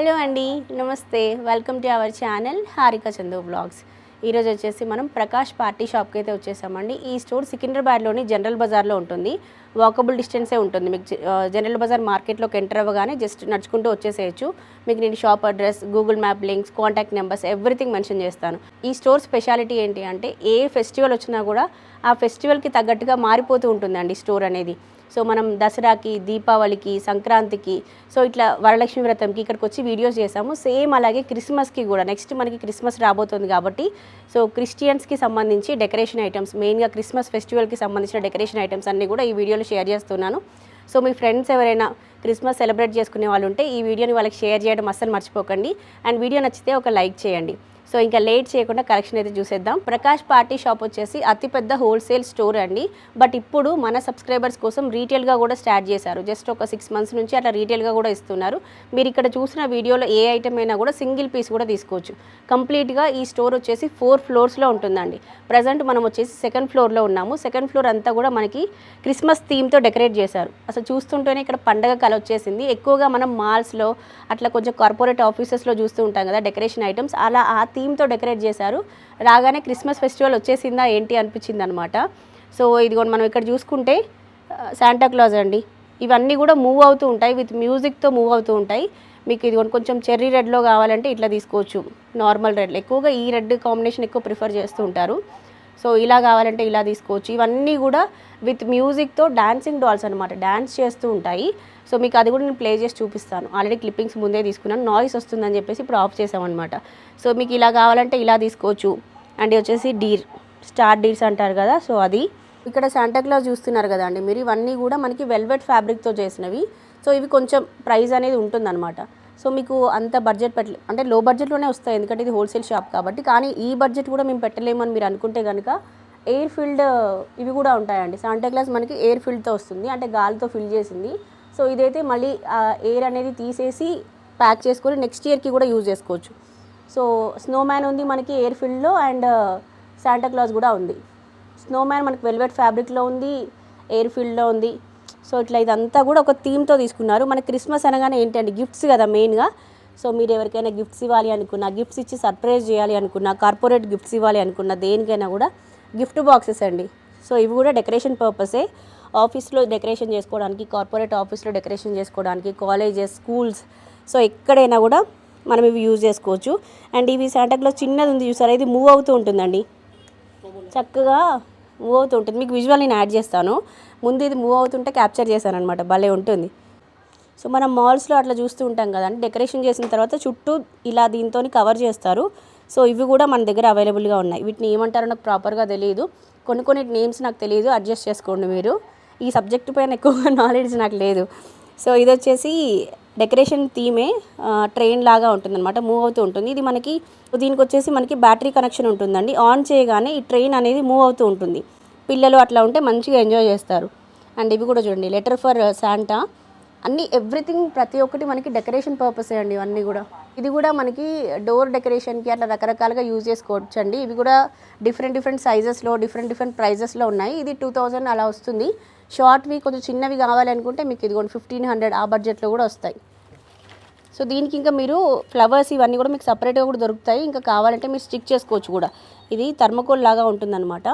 Hello అండి, నమస్తే. Welcome to our channel Harika Chandu blogs. ఈరోజు వచ్చేసి మనం ప్రకాష్ పార్టీ షాప్కి అయితే వచ్చేసామండి. ఈ స్టోర్ సికింద్రాబాద్లోని జనరల్ బజార్లో ఉంటుంది. వాకబుల్ డిస్టెన్సే ఉంటుంది. మీకు జనరల్ బజార్ మార్కెట్లోకి ఎంటర్ అవ్వగానే జస్ట్ నడుచుకుంటూ వచ్చేసేయచ్చు. మీకు నేను shop address, Google map links, contact numbers everything mention చేస్తాను. ఈ స్టోర్ స్పెషాలిటీ ఏంటి అంటే ఏ ఫెస్టివల్ వచ్చినా కూడా ఆ ఫెస్టివల్కి తగ్గట్టుగా మారిపోతూ ఉంటుందండి స్టోర్ అనేది. సో మనం దసరాకి, దీపావళికి, సంక్రాంతికి, సో ఇట్లా వరలక్ష్మి వ్రతంకి ఇక్కడికి వచ్చి వీడియోస్ చేసాము. సేమ్ అలాగే క్రిస్మస్కి కూడా, నెక్స్ట్ మనకి క్రిస్మస్ రాబోతుంది కాబట్టి సో క్రిస్టియన్స్కి సంబంధించి డెకరేషన్ ఐటమ్స్, మెయిన్గా క్రిస్మస్ ఫెస్టివల్కి సంబంధించిన డెకరేషన్ ఐటమ్స్ అన్నీ కూడా ఈ వీడియోలో షేర్ చేస్తున్నాను. సో మీ ఫ్రెండ్స్ ఎవరైనా క్రిస్మస్ సెలబ్రేట్ చేసుకునే వాళ్ళు ఉంటే ఈ వీడియోని వాళ్ళకి షేర్ చేయడం అస్సలు మర్చిపోకండి. అండ్ వీడియో నచ్చితే ఒక లైక్ చేయండి. సో ఇంకా లేట్ చేయకుండా కలెక్షన్ అయితే చూసేద్దాం. ప్రకాష్ పార్టీ షాప్ వచ్చేసి అతిపెద్ద హోల్సేల్ స్టోర్ అండి. బట్ ఇప్పుడు మన సబ్స్క్రైబర్స్ కోసం రీటైల్గా కూడా స్టార్ట్ చేశారు. జస్ట్ ఒక 6 months నుంచి అట్లా రీటైల్గా కూడా ఇస్తున్నారు. మీరు ఇక్కడ చూసిన వీడియోలో ఏ ఐటమ్ అయినా కూడా సింగిల్ పీస్ కూడా తీసుకోవచ్చు. కంప్లీట్గా ఈ స్టోర్ వచ్చేసి 4 floors ఉంటుందండి. ప్రజెంట్ మనం వచ్చేసి 2nd floorలో ఉన్నాము. 2nd floor అంతా కూడా మనకి క్రిస్మస్ థీమ్తో డెకరేట్ చేశారు. అసలు చూస్తుంటేనే ఇక్కడ పండగ కళ వచ్చేసింది. ఎక్కువగా మనం మాల్స్లో అట్లా కొంచెం కార్పొరేట్ ఆఫీసెస్లో చూస్తూ ఉంటాం కదా డెకరేషన్ ఐటమ్స్, అలా ఆ థీమ్తో డెకరేట్ చేశారు. రాగానే క్రిస్మస్ ఫెస్టివల్ వచ్చేసిందా ఏంటి అనిపించింది అనమాట. సో ఇదిగోండి మనం ఇక్కడ చూసుకుంటే శాంటాక్లాజ్ అండి. ఇవన్నీ కూడా మూవ్ అవుతూ ఉంటాయి, విత్ మ్యూజిక్తో మూవ్ అవుతూ ఉంటాయి. మీకు ఇదిగోండి కొంచెం చెర్రీ రెడ్లో కావాలంటే ఇట్లా తీసుకోవచ్చు. నార్మల్ రెడ్లో ఎక్కువగా ఈ రెడ్ కాంబినేషన్ ఎక్కువ ప్రిఫర్ చేస్తూ ఉంటారు. సో ఇలా కావాలంటే ఇలా తీసుకోవచ్చు. ఇవన్నీ కూడా విత్ మ్యూజిక్తో డాన్సింగ్ డాల్స్ అనమాట, డాన్స్ చేస్తూ ఉంటాయి. సో మీకు అది కూడా నేను ప్లే చేసి చూపిస్తాను. ఆల్రెడీ క్లిప్పింగ్స్ ముందే తీసుకున్నాను, నాయిస్ వస్తుందని చెప్పేసి ఇప్పుడు ఆఫ్ చేసామన్నమాట. సో మీకు ఇలా కావాలంటే ఇలా తీసుకోవచ్చు. అండ్ వచ్చేసి డీర్, స్టార్ డీర్స్ అంటారు కదా, సో అది. ఇక్కడ శాంటాక్లాజ్ చూస్తున్నారు కదా అండి మీరు, ఇవన్నీ కూడా మనకి వెల్వెట్ ఫ్యాబ్రిక్తో చేసినవి. సో ఇవి కొంచెం ప్రైస్ అనేది ఉంటుందన్నమాట. సో మీకు అంత బడ్జెట్ అంటే లో బడ్జెట్లోనే వస్తాయి, ఎందుకంటే ఇది హోల్సేల్ షాప్ కాబట్టి. కానీ ఈ బడ్జెట్ కూడా మేము పెట్టలేమని మీరు అనుకుంటే కనుక ఎయిర్ ఫిల్డ్ ఇవి కూడా ఉంటాయండి. శాంటాక్లాజ్ మనకి ఎయిర్ ఫిల్డ్తో వస్తుంది, అంటే గాలితో ఫిల్ చేసింది. సో ఇదైతే మళ్ళీ ఎయిర్ అనేది తీసేసి ప్యాక్ చేసుకొని నెక్స్ట్ ఇయర్కి కూడా యూజ్ చేసుకోవచ్చు. సో స్నోమ్యాన్ ఉంది మనకి ఎయిర్ ఫిల్డ్లో, అండ్ శాంటాక్లాజ్ కూడా ఉంది. స్నోమ్యాన్ మనకి వెల్వెట్ ఫ్యాబ్రిక్లో ఉంది, ఎయిర్ ఫిల్డ్లో ఉంది. సో ఇట్లా ఇదంతా కూడా ఒక థీమ్తో తీసుకున్నారు. మన క్రిస్మస్ అనగానే ఏంటంటే గిఫ్ట్స్ కదా మెయిన్గా. సో మీరు ఎవరికైనా గిఫ్ట్స్ ఇవ్వాలి అనుకున్నా, గిఫ్ట్స్ ఇచ్చి సర్ప్రైజ్ చేయాలి అనుకున్నా, కార్పొరేట్ గిఫ్ట్స్ ఇవ్వాలి అనుకున్నా, దేనికైనా కూడా గిఫ్ట్ బాక్సెస్ అండి. సో ఇవి కూడా డెకరేషన్ పర్పసే. ఆఫీస్లో డెకరేషన్ చేసుకోవడానికి, కార్పొరేట్ ఆఫీస్లో డెకరేషన్ చేసుకోవడానికి, కాలేజెస్, స్కూల్స్, సో ఎక్కడైనా కూడా మనం ఇవి యూజ్ చేసుకోవచ్చు. అండ్ ఇవి శాంటాక్లాజ్ చిన్నది ఉంది చూసారా, ఇది మూవ్ అవుతూ ఉంటుందండి, చక్కగా మూవ్ అవుతూ ఉంటుంది. మీకు విజువల్ నేను యాడ్ చేస్తాను. ముందు ఇది మూవ్ అవుతుంటే క్యాప్చర్ చేశాను అనమాట, భలే ఉంటుంది. సో మనం మాల్స్లో అట్లా చూస్తూ ఉంటాం కదండి, డెకరేషన్ చేసిన తర్వాత చుట్టూ ఇలా దీంతో కవర్ చేస్తారు. సో ఇవి కూడా మన దగ్గర అవైలబుల్గా ఉన్నాయి. వీటిని ఏమంటారో నాకు ప్రాపర్గా తెలియదు, కొన్ని నేమ్స్ నాకు తెలియదు, అడ్జస్ట్ చేసుకోండి మీరు. ఈ సబ్జెక్ట్ పైన ఎక్కువగా నాలెడ్జ్ నాకు లేదు. సో ఇది వచ్చేసి డెకరేషన్ థీమే, ట్రైన్ లాగా ఉంటుందన్నమాట, మూవ్ అవుతూ ఉంటుంది. ఇది మనకి దీనికి వచ్చేసి మనకి బ్యాటరీ కనెక్షన్ ఉంటుందండి. ఆన్ చేయగానే ఈ ట్రైన్ అనేది మూవ్ అవుతూ ఉంటుంది. పిల్లలు అట్లా ఉంటే మంచిగా ఎంజాయ్ చేస్తారు. అండ్ ఇవి కూడా చూడండి, లెటర్ ఫర్ శాంటా, అన్నీ ఎవ్రీథింగ్ ప్రతి ఒక్కటి మనకి డెకరేషన్ పర్పసే అండి ఇవన్నీ కూడా. ఇది కూడా మనకి డోర్ డెకరేషన్కి అట్లా రకరకాలుగా యూజ్ చేసుకోవచ్చు అండి. ఇవి కూడా డిఫరెంట్ సైజెస్లో, డిఫరెంట్ ప్రైజెస్లో ఉన్నాయి. ఇది 2000 అలా వస్తుంది. షార్ట్వి కొంచెం చిన్నవి కావాలనుకుంటే మీకు ఇదిగోండి 1500 ఆ బడ్జెట్లో కూడా వస్తాయి. సో దీనికి ఇంకా మీరు ఫ్లవర్స్ ఇవన్నీ కూడా మీకు సపరేట్గా కూడా దొరుకుతాయి. ఇంకా కావాలంటే మీరు స్టిక్ చేసుకోవచ్చు కూడా. ఇది థర్మకోల్ లాగా ఉంటుందన్నమాట.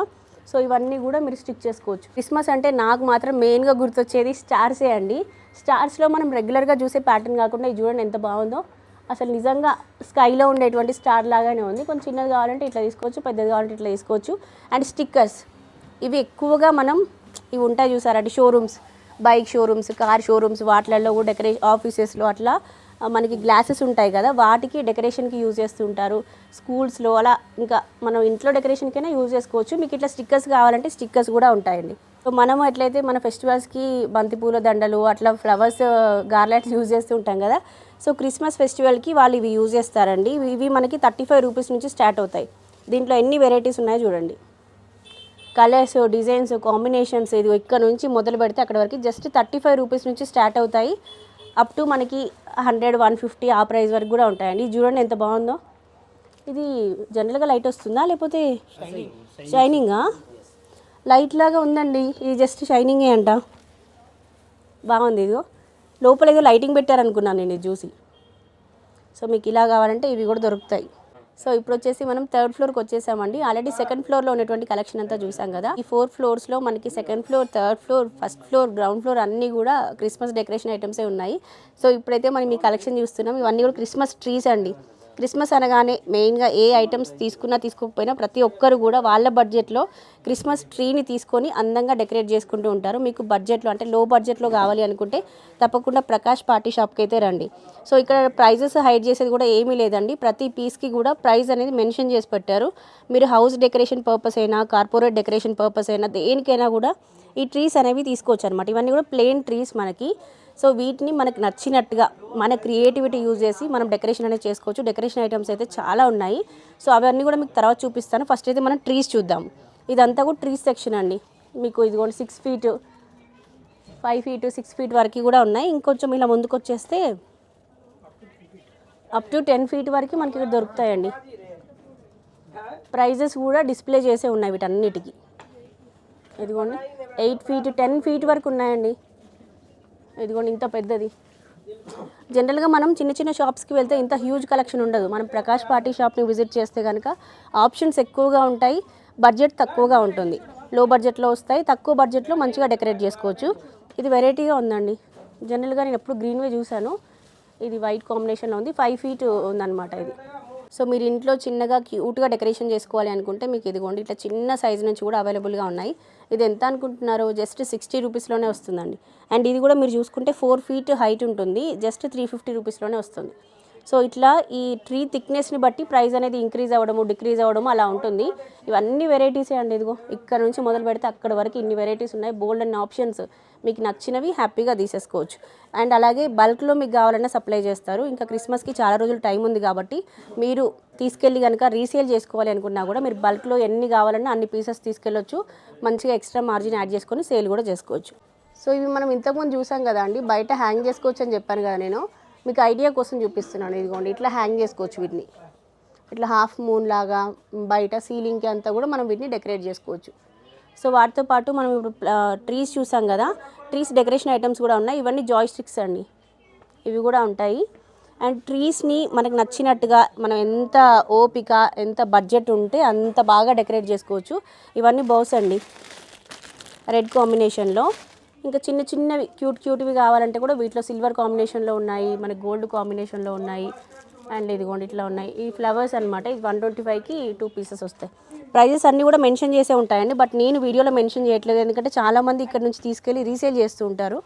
సో ఇవన్నీ కూడా మీరు స్టిక్ చేసుకోవచ్చు. క్రిస్మస్ అంటే నాకు మాత్రం మెయిన్గా గుర్తొచ్చేది స్టార్సే అండి. స్టార్స్లో మనం రెగ్యులర్గా చూసే ప్యాటర్న్ కాకుండా ఇది చూడండి ఎంత బాగుందో. అసలు నిజంగా స్కైలో ఉండేటువంటి స్టార్ లాగానే ఉంది. కొంచెం చిన్నది కావాలంటే ఇట్లా తీసుకోవచ్చు, పెద్దది కావాలంటే ఇట్లా తీసుకోవచ్చు. అండ్ స్టిక్కర్స్ ఇవి ఎక్కువగా మనం ఇవి ఉంటాయి చూసారంటే showrooms, bike showrooms, car showrooms, వాటిలలో కూడా డెకరేషన్, ఆఫీసెస్లో అట్లా మనకి గ్లాసెస్ ఉంటాయి కదా, వాటికి డెకరేషన్కి యూజ్ చేస్తూ ఉంటారు. స్కూల్స్లో అలా ఇంకా మనం ఇంట్లో డెకరేషన్కైనా యూజ్ చేసుకోవచ్చు. మీకు ఇట్లా స్టిక్కర్స్ కావాలంటే స్టిక్కర్స్ కూడా ఉంటాయండి. సో మనము ఎట్లయితే మన ఫెస్టివల్స్కి బంతిపూల దండలు అట్లా ఫ్లవర్స్ గార్లాండ్స్ యూజ్ చేస్తూ ఉంటాం కదా, సో క్రిస్మస్ ఫెస్టివల్కి వాళ్ళు ఇవి యూజ్ చేస్తారండి. ఇవి మనకి 35 రూపీస్ నుంచి స్టార్ట్ అవుతాయి. దీంట్లో ఎన్ని వెరైటీస్ ఉన్నాయో చూడండి, కలర్స్, డిజైన్స్, కాంబినేషన్స్. ఇది ఇక్కడ నుంచి మొదలు పెడితే అక్కడ వరకు జస్ట్ 35 రూపీస్ నుంచి స్టార్ట్ అవుతాయి. అప్ టు మనకి 100, 150 ఆ ప్రైస్ వరకు కూడా ఉంటాయండి. ఇది చూడండి ఎంత బాగుందో. ఇది జనరల్గా లైట్ వస్తుందా లేకపోతే షైనింగా? లైట్ లాగా ఉందండి, ఇది జస్ట్ షైనింగే అంట. బాగుంది. ఇదిగో లోపల ఏదో లైటింగ్ పెట్టారనుకున్నాను నేను ఇది చూసి. సో మీకు ఇలా కావాలంటే ఇవి కూడా దొరుకుతాయి. సో ఇప్పుడు వచ్చేసి మనం 3rd ఫ్లోర్కి వచ్చేసామండి. ఆల్రెడీ 2nd ఫ్లోర్లో ఉన్నటువంటి కలెక్షన్ అంతా చూసాం కదా. ఈ 4 ఫ్లోర్స్లో మనకి 2nd floor, 3rd floor, 1st floor, ground floor అన్నీ కూడా క్రిస్మస్ డెకరేషన్ ఐటమ్సే ఉన్నాయి. సో ఇప్పుడైతే మనం ఈ కలెక్షన్ చూస్తున్నాం. ఇవన్నీ కూడా క్రిస్మస్ ట్రీస్ అండి. క్రిస్మస్ అనగానే మెయిన్గా ఏ ఐటమ్స్ తీసుకున్నా తీసుకోకపోయినా ప్రతి ఒక్కరు కూడా వాళ్ళ బడ్జెట్లో క్రిస్మస్ ట్రీని తీసుకొని అందంగా డెకరేట్ చేసుకుంటూ ఉంటారు. మీకు బడ్జెట్లో అంటే లో బడ్జెట్లో కావాలి అనుకుంటే తప్పకుండా ప్రకాష్ పార్టీ షాప్కి అయితే రండి. సో ఇక్కడ ప్రైజెస్ హైడ్ చేసేది కూడా ఏమీ లేదండి. ప్రతి పీస్కి కూడా ప్రైస్ అనేది మెన్షన్ చేసి పెట్టారు. మీరు హౌస్ డెకరేషన్ పర్పస్ అయినా, కార్పొరేట్ డెకరేషన్ పర్పస్ అయినా, దేనికైనా కూడా ఈ ట్రీస్ అనేవి తీసుకోవచ్చు అనమాట. ఇవన్నీ కూడా ప్లెయిన్ ట్రీస్ మనకి. సో వీటిని మనకు నచ్చినట్టుగా మన క్రియేటివిటీ యూజ్ చేసి మనం డెకరేషన్ అనేది చేసుకోవచ్చు. డెకరేషన్ ఐటమ్స్ అయితే చాలా ఉన్నాయి. సో అవన్నీ కూడా మీకు తర్వాత చూపిస్తాను. ఫస్ట్ అయితే మనం ట్రీస్ చూద్దాం. ఇదంతా కూడా ట్రీస్ సెక్షన్ అండి. మీకు ఇదిగోండి 6 ఫీట్, 5 ఫీట్, 6 ఫీట్ వరకు కూడా ఉన్నాయి. ఇంకొంచెం ఇలా ముందుకు వచ్చేస్తే అప్ టు 10 ఫీట్ వరకు మనకి ఇక్కడ దొరుకుతాయండి. ప్రైజెస్ కూడా డిస్ప్లే చేసే ఉన్నాయి వీటన్నిటికీ. ఇదిగోండి 8 ఫీట్, 10 ఫీట్ వరకు ఉన్నాయండి. ఇదిగోండి ఇంత పెద్దది. జనరల్గా మనం చిన్న చిన్న షాప్స్కి వెళ్తే ఇంత హ్యూజ్ కలెక్షన్ ఉండదు. మనం ప్రకాష్ పార్టీ షాప్ని విజిట్ చేస్తే కనుక ఆప్షన్స్ ఎక్కువగా ఉంటాయి, బడ్జెట్ తక్కువగా ఉంటుంది. లో బడ్జెట్లో వస్తాయి, తక్కువ బడ్జెట్లో మంచిగా డెకరేట్ చేసుకోవచ్చు. ఇది వెరైటీగా ఉందండి. జనరల్గా నేను ఎప్పుడు గ్రీన్వే చూశాను, ఇది వైట్ కాంబినేషన్లో ఉంది. 5 ఫీట్ ఉందన్నమాట ఇది. సో మీరు ఇంట్లో చిన్నగా క్యూట్గా డెకరేషన్ చేసుకోవాలి అనుకుంటే మీకు ఇదిగోండి ఇట్లా చిన్న సైజు నుంచి కూడా అవైలబుల్గా ఉన్నాయి. ఇది ఎంత అనుకుంటున్నారు? జస్ట్ 60 రూపీస్లోనే వస్తుందండి. అండ్ ఇది కూడా మీరు చూసుకుంటే 4 ఫీట్ హైట్ ఉంటుంది, జస్ట్ 350 రూపీస్లోనే వస్తుంది. సో ఇట్లా ఈ ట్రీ థిక్నెస్ని బట్టి ప్రైస్ అనేది ఇంక్రీజ్ అవ్వడము, డిక్రీజ్ అవ్వడము అలా ఉంటుంది. ఇవన్నీ వెరైటీసే అండి. ఇదిగో ఇక్కడ నుంచి మొదలు పెడితే అక్కడ వరకు ఇన్ని వెరైటీస్ ఉన్నాయి. బోల్డ్ అన్ని ఆప్షన్స్. మీకు నచ్చినవి హ్యాపీగా తీసేసుకోవచ్చు. అండ్ అలాగే బల్క్లో మీకు కావాలన్నా సప్లై చేస్తారు. ఇంకా క్రిస్మస్కి చాలా రోజులు టైం ఉంది కాబట్టి మీరు తీసుకెళ్ళి కనుక రీసేల్ చేసుకోవాలి అనుకున్నా కూడా మీరు బల్క్లో ఎన్ని కావాలన్నా అన్ని పీసెస్ తీసుకెళ్ళొచ్చు. మంచిగా ఎక్స్ట్రా మార్జిన్ యాడ్ చేసుకొని సేల్ కూడా చేసుకోవచ్చు. సో ఇవి మనం ఇంతకుముందు చూసాం కదా అండి, బయట హ్యాంగ్ చేసుకోవచ్చు అని చెప్పాను కదా నేను. మీకు ఐడియా కోసం చూపిస్తున్నాను. ఇదిగోండి ఇట్లా హ్యాంగ్ చేసుకోవచ్చు వీటిని. ఇట్లా హాఫ్ మూన్ లాగా బయట సీలింగ్కి అంతా కూడా మనం వీటిని డెకరేట్ చేసుకోవచ్చు. సో వాటితో పాటు మనం ఇప్పుడు ట్రీస్ చూసాం కదా, ట్రీస్ డెకరేషన్ ఐటమ్స్ కూడా ఉన్నాయి. ఇవన్నీ జాయ్ స్టిక్స్ అండి, ఇవి కూడా ఉంటాయి. అండ్ ట్రీస్ని మనకు నచ్చినట్టుగా మనం ఎంత ఓపిక, ఎంత బడ్జెట్ ఉంటే అంత బాగా డెకరేట్ చేసుకోవచ్చు. ఇవన్నీ బౌస్ అండి, రెడ్ కాంబినేషన్లో. ఇంకా చిన్న చిన్నవి క్యూట్వి కావాలంటే కూడా వీటిలో సిల్వర్ కాంబినేషన్లో ఉన్నాయి, మనకి గోల్డ్ కాంబినేషన్లో ఉన్నాయి. అండ్ ఇదిగోండి ఇట్లా ఉన్నాయి. ఈ ఫ్లవర్స్ అనమాట. ఇది 125కి 2 పీసెస్ వస్తాయి. ప్రైజెస్ అన్నీ కూడా మెన్షన్ చేసే ఉంటాయండి, బట్ నేను వీడియోలో మెన్షన్ చేయట్లేదు ఎందుకంటే చాలామంది ఇక్కడ నుంచి తీసుకెళ్ళి రీసేల్ చేస్తూ ఉంటారు.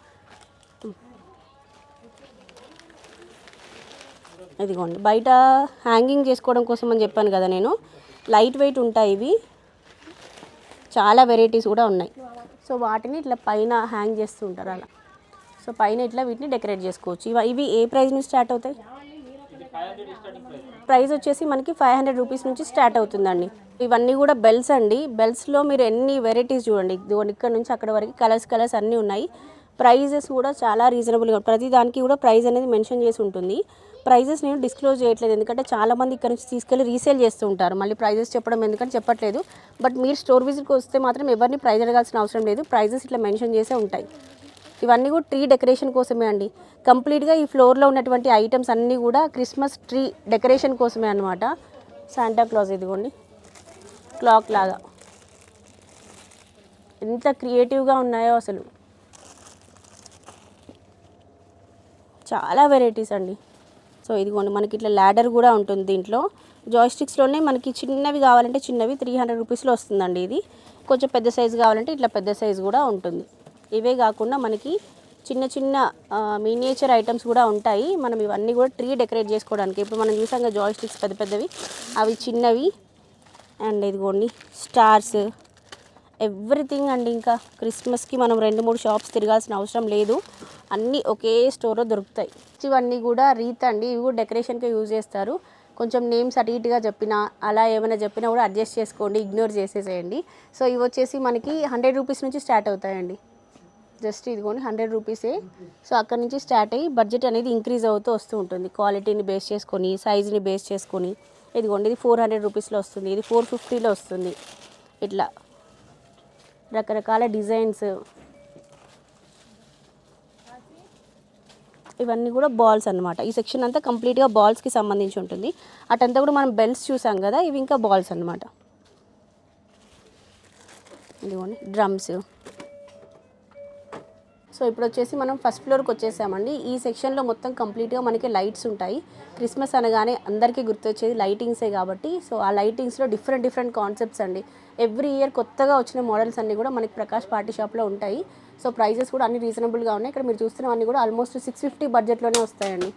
ఇదిగోండి బయట హ్యాంగింగ్ చేసుకోవడం కోసం అని చెప్పాను కదా నేను. లైట్ వెయిట్ ఉంటాయి ఇవి, చాలా వెరైటీస్ కూడా ఉన్నాయి. సో వాటిని ఇట్లా పైన హ్యాంగ్ చేస్తూ ఉంటారు అలా. సో పైన ఇట్లా వీటిని డెకరేట్ చేసుకోవచ్చు. ఇవి ఏ ప్రైస్ నుంచి స్టార్ట్ అవుతాయి? ప్రైస్ వచ్చేసి మనకి 500 రూపీస్ నుంచి స్టార్ట్ అవుతుందండి. ఇవన్నీ కూడా బెల్స్ అండి. బెల్స్లో మీరు ఎన్ని వెరైటీస్ చూడండి, ఇక్కడ నుంచి అక్కడ వరకు కలర్స్ అన్నీ ఉన్నాయి. ప్రైజెస్ కూడా చాలా రీజనబుల్గా, ప్రతి దానికి కూడా ప్రైస్ అనేది మెన్షన్ చేసి ఉంటుంది. ప్రైజెస్ నేను డిస్క్లోజ్ చేయట్లేదు ఎందుకంటే చాలామంది ఇక్కడ నుంచి తీసుకెళ్ళి రీసేల్ చేస్తూ ఉంటారు. మళ్ళీ ప్రైజెస్ చెప్పడం ఎందుకంటే చెప్పట్లేదు. బట్ మీరు స్టోర్ విజిట్కి వస్తే మాత్రం ఎవరిని ప్రైజ్ అడగాల్సిన అవసరం లేదు. ప్రైజెస్ ఇట్లా మెన్షన్ చేసే ఉంటాయి. ఇవన్నీ కూడా ట్రీ డెకరేషన్ కోసమే అండి. కంప్లీట్గా ఈ ఫ్లోర్లో ఉన్నటువంటి ఐటమ్స్ అన్నీ కూడా క్రిస్మస్ ట్రీ డెకరేషన్ కోసమే అనమాట. శాంటా క్లాజ్ ఇదిగోండి క్లాక్ లాగా ఎంత క్రియేటివ్గా ఉన్నాయో అసలు. చాలా వెరైటీస్ అండి. సో ఇదిగోండి మనకి ఇట్లా ల్యాడర్ కూడా ఉంటుంది దీంట్లో. జాయ్స్టిక్స్లోనే మనకి చిన్నవి కావాలంటే చిన్నవి 300 రూపీస్లో వస్తుందండి. ఇది కొంచెం పెద్ద సైజు కావాలంటే ఇట్లా పెద్ద సైజు కూడా ఉంటుంది. ఇవే కాకుండా మనకి చిన్న చిన్న మినియేచర్ ఐటమ్స్ కూడా ఉంటాయి. మనం ఇవన్నీ కూడా ట్రీ డెకరేట్ చేసుకోవడానికి. ఇప్పుడు మనం చూసాం కదా జాయ్స్టిక్స్ పెద్ద పెద్దవి, అవి చిన్నవి. అండ్ ఇదిగోండి స్టార్స్, ఎవ్రీథింగ్ అండి. ఇంకా క్రిస్మస్కి మనం 2-3 షాప్స్ తిరగాల్సిన అవసరం లేదు, అన్నీ ఒకే స్టోర్లో దొరుకుతాయి. ఇవన్నీ కూడా రీత్ అండి, ఇవి కూడా డెకరేషన్కే యూజ్ చేస్తారు. కొంచెం నేమ్స్ అటు ఇటుగా చెప్పినా అలా ఏమైనా చెప్పినా కూడా అడ్జస్ట్ చేసుకోండి, ఇగ్నోర్ చేసేసేయండి. సో ఇవి వచ్చేసి మనకి 100 రూపీస్ నుంచి స్టార్ట్ అవుతాయండి. జస్ట్ ఇదిగోండి 100 రూపీసే. సో అక్కడ నుంచి స్టార్ట్ అయ్యి బడ్జెట్ అనేది ఇంక్రీజ్ అవుతూ వస్తూ ఉంటుంది, క్వాలిటీని బేస్ చేసుకొని, సైజుని బేస్ చేసుకొని. ఇదిగోండి ఇది 400 రూపీస్లో వస్తుంది, ఇది 450లో వస్తుంది. ఇట్లా రకరకాల డిజైన్స్. ఇవన్నీ కూడా బాల్స్ అన్నమాట. ఈ సెక్షన్ అంతా కంప్లీట్గా బాల్స్కి సంబంధించి ఉంటుంది. అటంతా కూడా మనం బెల్ట్స్ చూసాం కదా, ఇవి ఇంకా బాల్స్ అన్నమాట. ఇదిగోండి డ్రమ్స్. సో ఇప్పుడు వచ్చేసి మనం ఫస్ట్ ఫ్లోర్కి వచ్చేసామండి. ఈ సెక్షన్లో మొత్తం కంప్లీట్గా మనకి లైట్స్ ఉంటాయి. క్రిస్మస్ అనగానే అందరికీ గుర్తొచ్చేది లైటింగ్సే కాబట్టి, సో ఆ లైటింగ్స్లో డిఫరెంట్ కాన్సెప్ట్స్ అండి. ఎవ్రీ ఇయర్ కొత్తగా వచ్చిన మోడల్స్ అన్నీ కూడా మనకి ప్రకాష్ పార్టీ షాప్లో ఉంటాయి. సో ప్రైజెస్ కూడా అన్ని రీజనబుల్గా ఉన్నాయి. ఇక్కడ మీరు చూస్తున్నవన్నీ కూడా ఆల్మోస్ట్ 650 బడ్జెట్లోనే వస్తాయండి.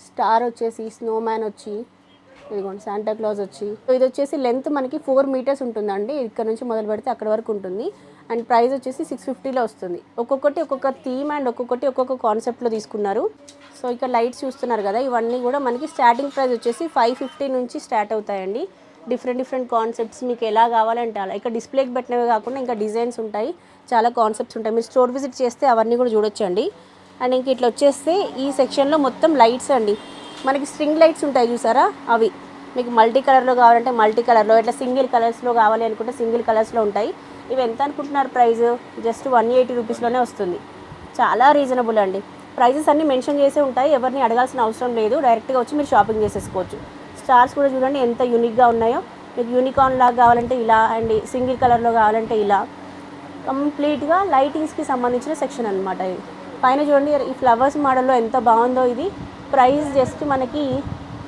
స్టార్ వచ్చేసి, స్నో మ్యాన్ వచ్చి, ఇదిగోండి శాంటా క్లాజ్ వచ్చి. సో ఇది వచ్చేసి లెంత్ మనకి 4 మీటర్స్ ఉంటుందండి. ఇక్కడ నుంచి మొదలు పెడితే అక్కడ వరకు ఉంటుంది. అండ్ ప్రైస్ వచ్చేసి 650లో వస్తుంది. ఒక్కొక్కటి ఒక్కొక్క థీమ్ అండ్ ఒక్కొక్కటి ఒక్కొక్క కాన్సెప్ట్లో తీసుకున్నారు. సో ఇక్కడ లైట్స్ చూస్తున్నారు కదా, ఇవన్నీ కూడా మనకి స్టార్టింగ్ ప్రైస్ వచ్చేసి 550 నుంచి స్టార్ట్ అవుతాయండి. డిఫరెంట్ కాన్సెప్ట్స్ మీకు ఎలా కావాలంటే అలా. ఇక్కడ డిస్ప్లేకి పెట్టినవి కాకుండా ఇంకా డిజైన్స్ ఉంటాయి, చాలా కాన్సెప్ట్స్ ఉంటాయి. మీరు స్టోర్ విజిట్ చేస్తే అవన్నీ కూడా చూడొచ్చండి. అండ్ ఇంక ఇట్లా వచ్చేస్తే ఈ సెక్షన్లో మొత్తం లైట్స్ అండి. మనకి స్ట్రింగ్ లైట్స్ ఉంటాయి చూసారా, అవి మీకు మల్టీ కలర్లో కావాలంటే మల్టీ కలర్లో, ఇట్లా సింగిల్ కలర్స్లో కావాలి అనుకుంటే సింగిల్ కలర్స్లో ఉంటాయి. ఇవి ఎంత అనుకుంటున్నారు ప్రైస్? జస్ట్ 180 రూపీస్లోనే వస్తుంది. చాలా రీజనబుల్ అండి. ప్రైజెస్ అన్నీ మెన్షన్ చేసే ఉంటాయి, ఎవరిని అడగాల్సిన అవసరం లేదు. డైరెక్ట్గా వచ్చి మీరు షాపింగ్ చేసేసుకోవచ్చు. స్టార్స్ కూడా చూడండి ఎంత యూనిక్గా ఉన్నాయో. మీకు యూనికార్న్ లాగా కావాలంటే ఇలా, అండ్ సింగిల్ కలర్లో కావాలంటే ఇలా. కంప్లీట్గా లైటింగ్స్కి సంబంధించిన సెక్షన్ అనమాట ఇది. పైన చూడండి ఈ ఫ్లవర్స్ మోడల్లో ఎంత బాగుందో. ఇది ప్రైస్ జస్ట్ మనకి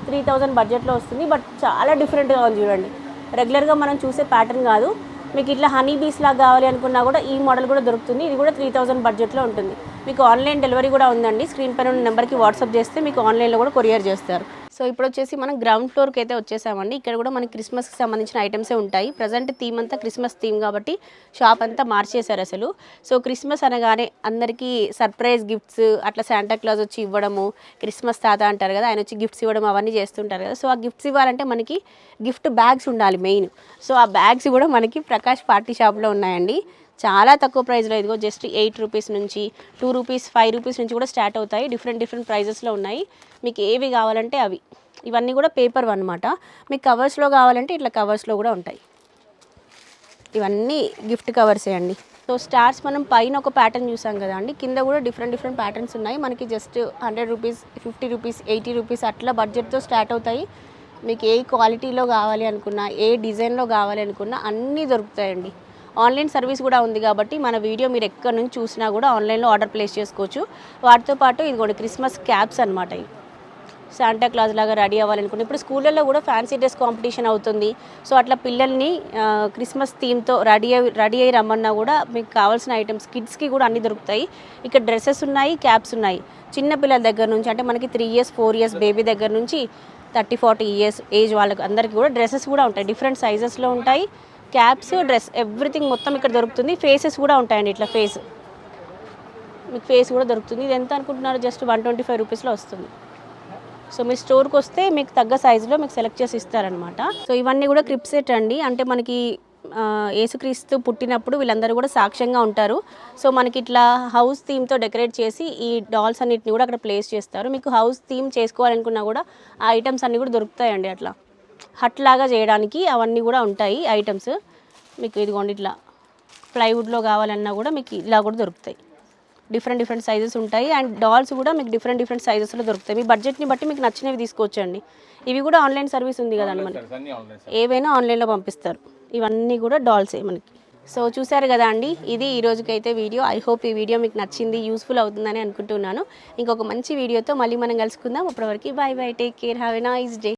3000 బడ్జెట్లో వస్తుంది. బట్ చాలా డిఫరెంట్గా ఉంది చూడండి. రెగ్యులర్గా మనం చూసే ప్యాటర్న్ కాదు. మీకు ఇట్లా హనీ బీస్ లాగా కావాలి అనుకున్నా కూడా ఈ మోడల్ కూడా దొరుకుతుంది. ఇది కూడా 3000 బడ్జెట్లో ఉంటుంది. మీకు ఆన్లైన్ డెలివరీ కూడా ఉందండి. స్క్రీన్ పైన ఉన్న నెంబర్కి వాట్సాప్ చేస్తే మీకు ఆన్లైన్లో కూడా కొరియర్ చేస్తారు. సో ఇప్పుడు వచ్చేసి మనం గ్రౌండ్ ఫ్లోర్కి అయితే వచ్చేసామండి. ఇక్కడ కూడా మనకి క్రిస్మస్కి సంబంధించిన ఐటమ్సే ఉంటాయి. ప్రజెంట్ థీమ్ అంతా క్రిస్మస్ థీమ్ కాబట్టి షాప్ అంతా మార్చేశారు అసలు. సో క్రిస్మస్ అనగానే అందరికీ సర్ప్రైజ్ గిఫ్ట్స్, అట్లా శాంటా క్లాజ్ వచ్చి ఇవ్వడము, క్రిస్మస్ తాత అంటారు కదా, ఆయన వచ్చి గిఫ్ట్స్ ఇవ్వడం అవన్నీ చేస్తుంటారు కదా. సో ఆ గిఫ్ట్స్ ఇవ్వాలంటే మనకి గిఫ్ట్ బ్యాగ్స్ ఉండాలి మెయిన్. సో ఆ బ్యాగ్స్ కూడా మనకి ప్రకాష్ పార్టీ షాప్లో ఉన్నాయండి. చాలా తక్కువ ప్రైస్లో. ఇదిగో జస్ట్ 8 రూపీస్ నుంచి 2 రూపీస్ 5 రూపీస్ నుంచి కూడా స్టార్ట్ అవుతాయి. డిఫరెంట్ ప్రైజెస్లో ఉన్నాయి. మీకు ఏవి కావాలంటే అవి. ఇవన్నీ కూడా పేపర్ అనమాట. మీకు కవర్స్లో కావాలంటే ఇట్లా కవర్స్లో కూడా ఉంటాయి. ఇవన్నీ గిఫ్ట్ కవర్సే అండి. సో స్టార్స్ మనం పైన ఒక ప్యాటర్న్ చూసాం కదా అండి, కింద కూడా డిఫరెంట్ ప్యాటర్న్స్ ఉన్నాయి. మనకి జస్ట్ 100 రూపీస్, 50 రూపీస్, 80 రూపీస్ అట్లా బడ్జెట్తో స్టార్ట్ అవుతాయి. మీకు ఏ క్వాలిటీలో కావాలి అనుకున్నా, ఏ డిజైన్లో కావాలి అనుకున్నా అన్నీ దొరుకుతాయండి. ఆన్లైన్ సర్వీస్ కూడా ఉంది కాబట్టి మన వీడియో మీరు ఎక్కడి నుంచి చూసినా కూడా ఆన్లైన్లో ఆర్డర్ ప్లేస్ చేసుకోవచ్చు. వాటితో పాటు ఇదిగోండి క్రిస్మస్ క్యాప్స్ అనమాట. ఇవి శాంటా క్లాజ్ లాగా రెడీ అవ్వాలనుకుని ఇప్పుడు స్కూళ్ళల్లో కూడా ఫ్యాన్సీ డ్రెస్ కాంపిటీషన్ అవుతుంది. సో అట్లా పిల్లల్ని క్రిస్మస్ థీమ్తో రెడీ అయ్యి రమ్మన్నా కూడా మీకు కావాల్సిన ఐటమ్స్ కిడ్స్కి కూడా అన్నీ దొరుకుతాయి. ఇక్కడ డ్రెస్సెస్ ఉన్నాయి, క్యాప్స్ ఉన్నాయి. చిన్న పిల్లల దగ్గర నుంచి అంటే మనకి 3 ఇయర్స్ 4 ఇయర్స్ బేబీ దగ్గర నుంచి 30-40 ఇయర్స్ ఏజ్ వాళ్ళకి అందరికీ కూడా డ్రెస్సెస్ కూడా ఉంటాయి. డిఫరెంట్ సైజెస్లో ఉంటాయి. క్యాప్స్, డ్రెస్, ఎవ్రీథింగ్ మొత్తం ఇక్కడ దొరుకుతుంది. ఫేసెస్ కూడా ఉంటాయండి. ఇట్లా మీకు ఫేస్ కూడా దొరుకుతుంది. ఇది ఎంత అనుకుంటున్నారు? జస్ట్ 125 రూపీస్లో వస్తుంది. సో మీ స్టోర్కి వస్తే మీకు తగ్గ సైజులో మీకు సెలెక్ట్ చేసి ఇస్తారనమాట. సో ఇవన్నీ కూడా క్రిప్ సెట్ అండి. అంటే మనకి యేసుక్రీస్తు పుట్టినప్పుడు వీళ్ళందరూ కూడా సాక్ష్యంగా ఉంటారు. సో మనకి ఇట్లా హౌస్ థీమ్తో డెకరేట్ చేసి ఈ డాల్స్ అన్నిటిని కూడా అక్కడ ప్లేస్ చేస్తారు. మీకు హౌస్ థీమ్ చేసుకోవాలనుకున్నా కూడా ఆ ఐటమ్స్ అన్నీ కూడా దొరుకుతాయండి. అట్లా హట్ లాగా చేయడానికి అవన్నీ కూడా ఉంటాయి ఐటమ్స్. మీకు ఇదిగోండి ఇట్లా ప్లైవుడ్లో కావాలన్నా కూడా మీకు ఇలా కూడా దొరుకుతాయి. డిఫరెంట్ సైజెస్ ఉంటాయి. అండ్ డాల్స్ కూడా మీకు డిఫరెంట్ సైజెస్లో దొరుకుతాయి. మీ బడ్జెట్ని బట్టి మీకు నచ్చినవి తీసుకోవచ్చండి. ఇవి కూడా ఆన్లైన్ సర్వీస్ ఉంది కదండి మనకి, ఏవైనా ఆన్లైన్లో పంపిస్తారు. ఇవన్నీ కూడా డాల్సే మనకి. సో చూసారు కదా అండి, ఇది ఈ రోజుకైతే వీడియో. ఐ హోప్ ఈ వీడియో మీకు నచ్చింది, యూస్ఫుల్ అవుతుందని అనుకుంటున్నాను. ఇంకొక మంచి వీడియోతో మళ్ళీ మనం కలుసుకుందాం. అప్పటివరకు bye, take care, have a nice day.